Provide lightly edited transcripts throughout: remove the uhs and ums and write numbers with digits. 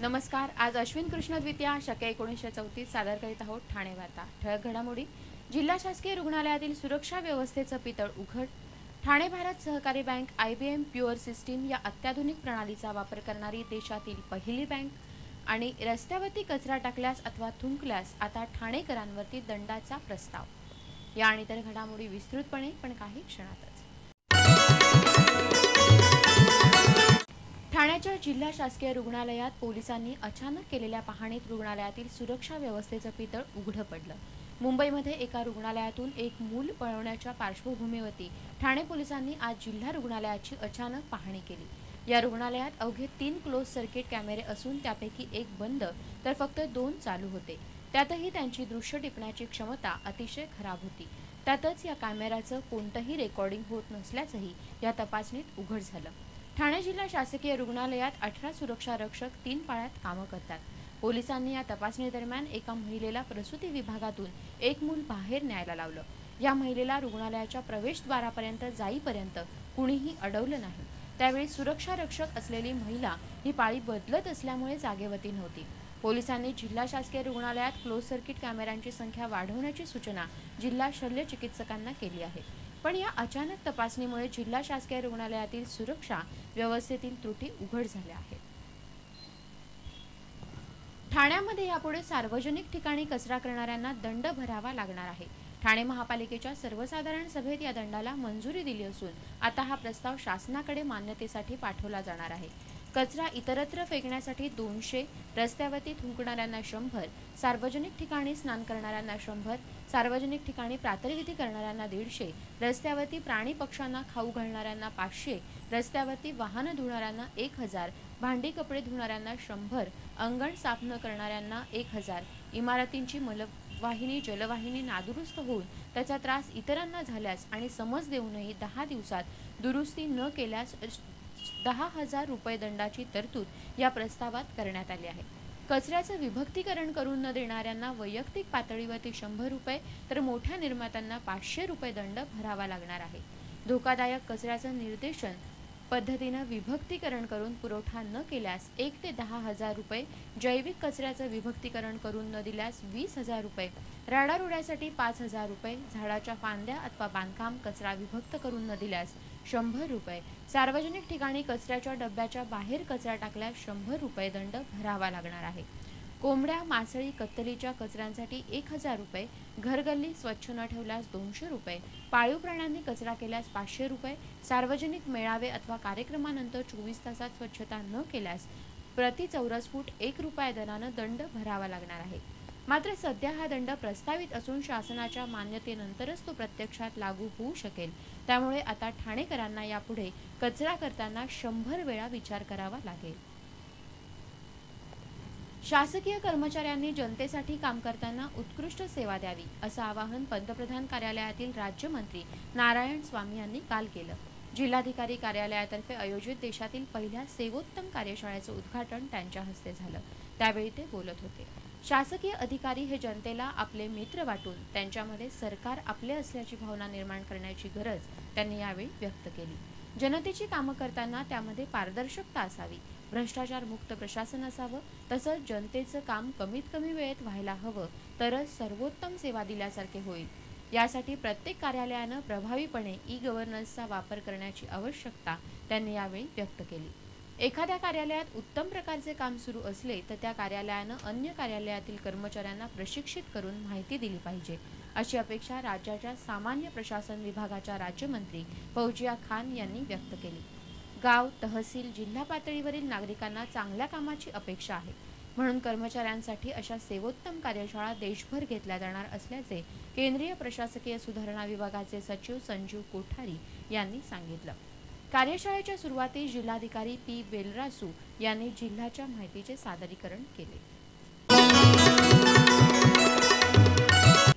नमस्कार। आज अश्विन कृष्ण द्वितीया शके 1934 सादर करीत आहोत ठाणे वार्ता। ठळक घडामोडी। जिल्हा शासकीय रुग्णालयातील सुरक्षा व्यवस्थेचं पितळ उघड। Thane Bharat Sahakari bank IBM pure system या अत्याधुनिक प्रणालीचा वापर करणारी देशातील पहिली बँक। आणि रस्त्यावरती कचरा टाकल्यास अथवा थुंकल्यास आता ठाणेकरांवरती दंडाचा प्रस्ताव। या आणि इतर घडामोडी विस्तृतपणे पण काही क्षणातच। ठाण्याच्या जिल्हा शासकीय रुग्णालयात पोलिसांनी अचानक केलेल्या पाहणीत रुग्णालयातील सुरक्षा व्यवस्थेचं पितळ उघडं पडलं। मुंबईमध्ये एका रुग्णालयातून एक मूल पळवण्याच्या पार्श्वभूमीवरती ठाणे पोलिसांनी आज जिल्हा रुग्णालयाची अचानक पाहणी केली। या रुग्णालयात अवघे 3 क्लोज सर्किट कॅमेरे असून त्यापैकी एक बंद तर फक्त 2 चालू होते। त्यातही त्यांची दृश्य टिपण्याची क्षमता अतिशय खराब होती। त्यातच या कॅमेऱ्याचं कोणतंही रेकॉर्डिंग होत नसल्याचंही या तपासणीत उघड झालं। ठाणे जिल्हा शासकीय रुग्णालयात 18 सुरक्षा रक्षक 3 पाळ्यात कामं करतात। पोलिसांनी या तपासणी दरम्यान एका महिलेला प्रसूती विभागातून एक मूल बाहेर न्यायला लावलं। या महिलेला रुग्णालयाच्या प्रवेशद्वारापर्यंत जाईपर्यंत कुणीही अडवलं नाही। त्यावेळी सुरक्षा रक्षक असलेली महिला ही पाळी बदलत असल्यामुळे जागेवरती नव्हती। पोलिसांनी जिल्हा शासकीय रुग्णालयात क्लोज सर्किट कॅमेऱ्यांची संख्या वाढवण्याची सूचना जिल्हा शल्य चिकित्सकांना केली आहे। पण या अचानक तपासणीमुळे जिल्हा शासकीय रुग्णालयातील सुरक्षा व्यवस्थेतील त्रुटी उघड झाल्या आहेत। ठाण्यामध्ये यापुढे सार्वजनिक ठिकाणी कचरा करणाऱ्यांना दंड भरावा लागणार आहे। ठाणे महापालिकेच्या सर्वसाधारण सभेत या दंडाला मंजुरी दिली असून आता हा प्रस्ताव शासनाकडे मान्यतेसाठी पाठवला जाणार आहे। कचरा इतरत्र फेकण्यासाठी 200, रस्त्यावरती थुंकणाऱ्यांना 100, सार्वजनिक ठिकाणी स्नान करणाऱ्यांना 100, सार्वजनिक ठिकाणी प्रातर्विधी करणाऱ्यांना 150, रस्त्यावरती प्राणी पक्ष्यांना खाऊ घालणाऱ्यांना 500, रस्त्यावरती वाहन धुणाऱ्यांना 1000, भांडी कपडे धुणाऱ्यांना 100, अंगण साफ न करणाऱ्यांना 1000, इमारतींची मलवाहिनी जलवाहिनी नादुरुस्त होऊन त्याचा त्रास इतरांना झाल्यास आणि समज देऊनही 10 दिवसात दुरुस्ती न केल्यास 10,000 रुपये दंडाची तरतूद या प्रस्तावात करण्यात आली आहे। कचऱ्याचं विभक्तीकरण करून न देणाऱ्यांना वैयक्तिक पातळीवरती 100 रुपये तर मोठ्या निर्मात्यांना 500 रुपये दंड भरावा लागणार आहे। धोकादायक कचऱ्याचं निर्देशन पद्धतीनं विभक्तीकरण करून पुरवठा न केल्यास 1 ते 10,000 रुपये, जैविक कचऱ्याचं विभक्तीकरण करून न दिल्यास 20,000 रुपये, राडारोड्यासाठी 5,000 रुपये, झाडाच्या फांद्या अथवा बांधकाम कचरा विभक्त करून न दिल्यास 100 रुपये, सार्वजनिक ठिकाणी कचऱ्याच्या डब्याच्या बाहेर कचरा टाकल्यास 100 रुपये दंड भरावा लागणार आहे। कोंबड्या मासळी कत्तलीच्या कचऱ्यांसाठी 1000 रुपये, घरगल्ली स्वच्छ न ठेवल्यास 200 रुपये, पाळीव प्राण्यांनी कचरा केल्यास 500 रुपये, सार्वजनिक मेळावे अथवा कार्यक्रमानंतर 24 तासात स्वच्छता न केल्यास प्रति चौरस फूट 1 रुपया दरानं दंड भरावा लागणार आहे। मात्र सध्या हा दंड प्रस्तावित असून शासनाच्या मान्यतेनंतरच तो प्रत्यक्षात लागू होऊ शकेल। त्यामुळे आता ठाणेकरांना यापुढे कचरा करताना 100 वेळा विचार करावा लागेल। शासकीय कर्मचाऱ्यांनी जनतेसाठी काम करताना उत्कृष्ट सेवा द्यावी असं आवाहन पंतप्रधान कार्यालयातील राज्यमंत्री नारायण स्वामी यांनी काल केलं। जिल्हाधिकारी कार्यालयातर्फे आयोजित देशातील पहिल्या सेवोत्तम कार्यशाळेचं उद्घाटन त्यांच्या हस्ते झालं। त्यावेळी ते बोलत होते। शासकीय अधिकारी हे जनतेला आपले मित्र वाटून त्यांच्यामध्ये सरकार आपले असल्याची भावना निर्माण करण्याची गरज त्यांनी यावेळी व्यक्त केली। जनतेची कामं करताना त्यामध्ये पारदर्शकता असावी, भ्रष्टाचार मुक्त प्रशासन असावं, तसंच जनतेचं काम कमीत कमी वेळेत व्हायला हवं, तरच सर्वोत्तम सेवा दिल्यासारखे होईल। यासाठी प्रत्येक कार्यालयानं प्रभावीपणे ई-गव्हर्नन्सचा वापर करण्याची आवश्यकता त्यांनी यावेळी व्यक्त केली। एखाद्या कार्यालयात उत्तम प्रकारचे काम सुरू असले तर त्या कार्यालयानं अन्य कार्यालयातील कर्मचाऱ्यांना प्रशिक्षित करून माहिती दिली पाहिजे, अशी अपेक्षा राज्याच्या सामान्य प्रशासन विभागाच्या राज्यमंत्री फौजिया खान यांनी व्यक्त केली। गाव, तहसील, जिल्हा पातळीवरील नागरिकांना चांगल्या कामाची अपेक्षा आहे, म्हणून कर्मचाऱ्यांसाठी अशा सेवोत्तम कार्यशाळा देशभर घेतल्या जाणार असल्याचे केंद्रीय प्रशासकीय सुधारणा विभागाचे सचिव संजीव कोठारी यांनी सांगितलं। कार्यशाळेच्या सुरुवातीस जिल्हाधिकारी पी. बेलरासू यांनी जिल्ह्याच्या माहितीचे सादरीकरण केले।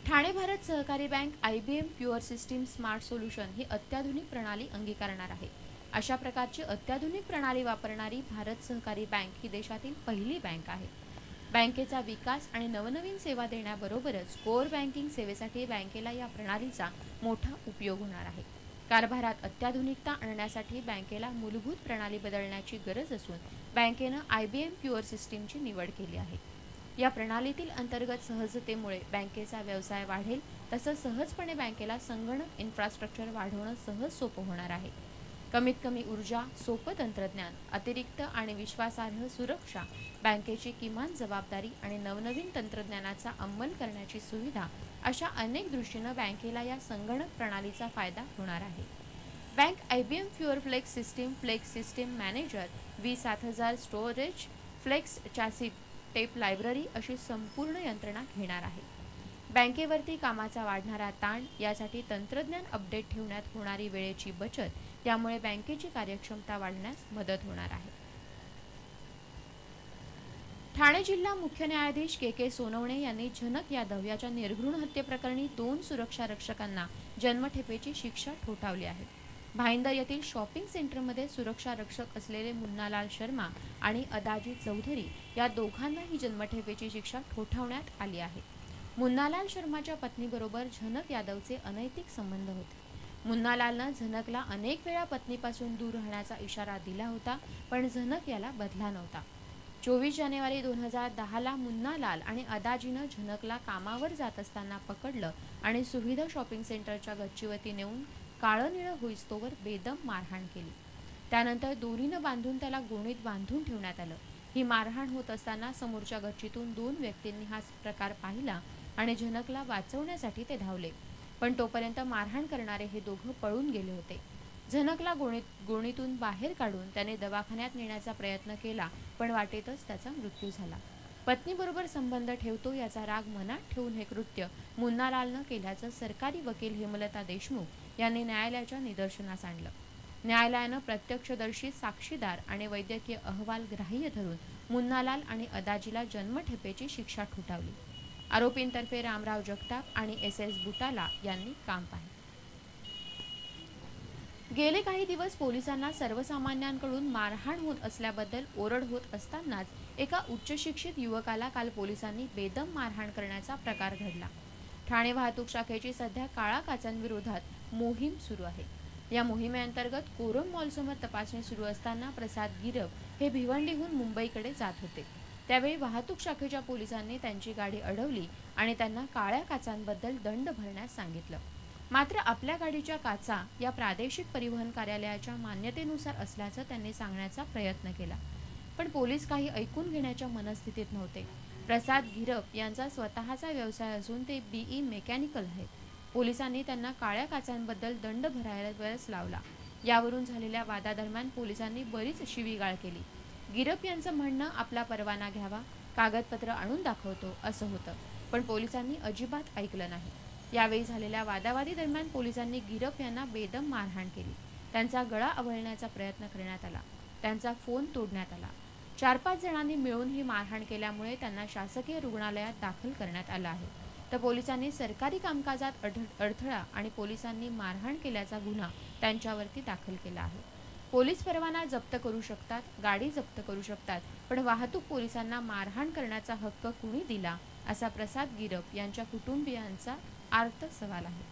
Thane Bharat Sahakari bank IBM pure system smart solution ही अत्याधुनिक प्रणाली अंगीकारणार आहे। अशा प्रकारची अत्याधुनिक प्रणाली वापरणारी भारत सहकारी बँक ही देशातील पहिली बँक आहे। बँकेचा विकास आणि नवनवीन सेवा देण्याबरोबरच कोर बँकिंग सेवेसाठी बँकेला या प्रणालीचा मोठा उपयोग होणार आहे। कारभारात अत्याधुनिकता आणण्यासाठी बँकेला मूलभूत प्रणाली बदलण्याची गरज असून बँकेनं IBM प्युअर सिस्टीमची निवड केली आहे. या प्रणालीतील अंतर्गत सहजतेमुळे बँकेचा व्यवसाय वाढेल, तसंच सहजपणे बँकेला संगणक इन्फ्रास्ट्रक्चर वाढवणं सहज सोपं होणार आहे. कमीत कमी ऊर्जा, सोपं तंत्रज्ञान, अतिरिक्त आणि विश्वासार्ह सुरक्षा, बँकेची किमान जबाबदारी आणि नवनवीन तंत्रज्ञानाचा अंमल करण्याची सुविधा अशा अनेक दृष्टीनं बँकेला या संगणक प्रणालीचा फायदा होणार आहे. Bank IBM pure flex system manager, V7000 storage, flex chassis tape library अशी संपूर्ण यंत्रणा घेणार आहे. बँकेवरती कामाचा वाढणारा ताण, यासाठी तंत्रज्ञान अपडेट ठेवण्यात होणारी वेळेची बचत, यामुळे बँकेची कार्यक्षमता वाढण्यास मदत होणार आहे. ठाणे जिल्हा मुख्य न्यायाधीश KK सोनवणे यांनी झनक यादव याच्या निर्घृण हत्येप्रकरणी 2 सुरक्षा रक्षकांना जन्मठेपेची शिक्षा ठोठावली आहे. भाईंदर येथील शॉपिंग सेंटरमध्ये सुरक्षा रक्षक असलेले मुन्नालाल शर्मा आणि अदाजी चौधरी या दोघांनाही जन्मठेपेची शिक्षा ठोठावण्यात आली आहे. मुन्नालाल शर्माच्या पत्नीबरोबर झनक यादवचे अनैतिक संबंध होते. मुन्नालालनं झनकला अनेक वेळा पत्नीपासून दूर राहण्याचा इशारा दिला होता, पण झनक याला बदला नव्हता. 24 जानेवारी 2010ला मुन्नालाल आणि अदाजीनं झनकला कामावर जात असताना पकडलं आणि सुविधा शॉपिंग सेंटरच्या गच्चीवरती नेऊन काळं निळं होईस्तोवर बेदम मारहाण केली. त्यानंतर दोरीनं बांधून त्याला गोणीत बांधून ठेवण्यात आलं. ही मारहाण होत असताना समोरच्या गच्चीतून 2 व्यक्तींनी हा प्रकार पाहिला आणि झनकला वाचवण्यासाठी ते धावले, पण तोपर्यंत मारहाण करणारे हे दोघं पळून गेले होते. झनकला गोणीतून बाहेर काढून त्याने दवाखान्यात नेण्याचा प्रयत्न केला, पण वाटेतच त्याचा मृत्यू झाला. पत्नीबरोबर संबंध ठेवतो याचा राग मनात ठेवून हे कृत्य मुन्नालालनं केल्याचं सरकारी वकील हेमलता देशमुख यांनी न्यायालयाच्या निदर्शनास आणलं. न्यायालयानं प्रत्यक्षदर्शी, साक्षीदार आणि वैद्यकीय अहवाल ग्राह्य धरून मुन्नालाल आणि अदाजीला जन्मठेपेची शिक्षा ठोठावली. आरोपींतर्फे रामराव जगताप आणि SS बुटाला यांनी काम पाहिलं. गेले काही दिवस पोलिसांना सर्वसामान्यांकडून मारहाण होत असल्याबद्दल ओरड होत असतानाच एका उच्चशिक्षित युवकाला काल पोलिसांनी बेदम मारहाण करण्याचा प्रकार घडला. ठाणे वाहतूक शाखेची सध्या काळा काचांविरोधात मोहीम सुरू आहे. या मोहिमेअंतर्गत कोरम मॉलसमोर तपासणी सुरू असताना प्रसाद गिरप हे भिवंडीहून मुंबईकडे जात होते. त्यावेळी वाहतूक शाखेच्या पोलिसांनी त्यांची गाडी अडवली आणि त्यांना काळ्या काचांबद्दल दंड भरण्यास सांगितलं. मात्र आपल्या गाडीच्या काचा या प्रादेशिक परिवहन कार्यालयाच्या मान्यतेनुसार असल्याचं त्यांनी सांगण्याचा प्रयत्न केला, पण पोलीस काही ऐकून घेण्याच्या मनस्थितीत नव्हते. प्रसाद गिरप यांचा स्वतःचा व्यवसाय असून ते BE मेकॅनिकल आहेत. पोलिसांनी त्यांना काळ्या काचांबद्दल दंड भरायलाच लावला. यावरून झालेल्या वादादरम्यान पोलिसांनी बरीच शिवीगाळ केली. गिरप यांचं म्हणणं आपला परवाना घ्यावा, कागदपत्र आणून दाखवतो असं होतं, पण पोलिसांनी अजिबात ऐकलं नाही. यावेळी झालेल्या वादावादी दरम्यान पोलिसांनी गिरप यांना बेदम मारहाण केली. त्यांचा गळा आवळण्याचा प्रयत्न करण्यात आला. त्यांचा फोन तोडण्यात आला. 4-5 जणांनी मिळून ही मारहाण केल्यामुळे त्यांना शासकीय रुग्णालयात दाखल करण्यात आलं आहे. तर पोलिसांनी सरकारी कामकाजात अडथळा आणि पोलिसांनी मारहाण केल्याचा गुन्हा त्यांच्यावरती दाखल केला आहे. पोलीस परवाना जप्त करू शकतात, गाडी जप्त करू शकतात, पण वाहतूक पोलिसांना मारहाण करण्याचा हक्क कुणी दिला, असा प्रसाद गिरप यांच्या कुटुंबियांचा आर्त सवाल आहे.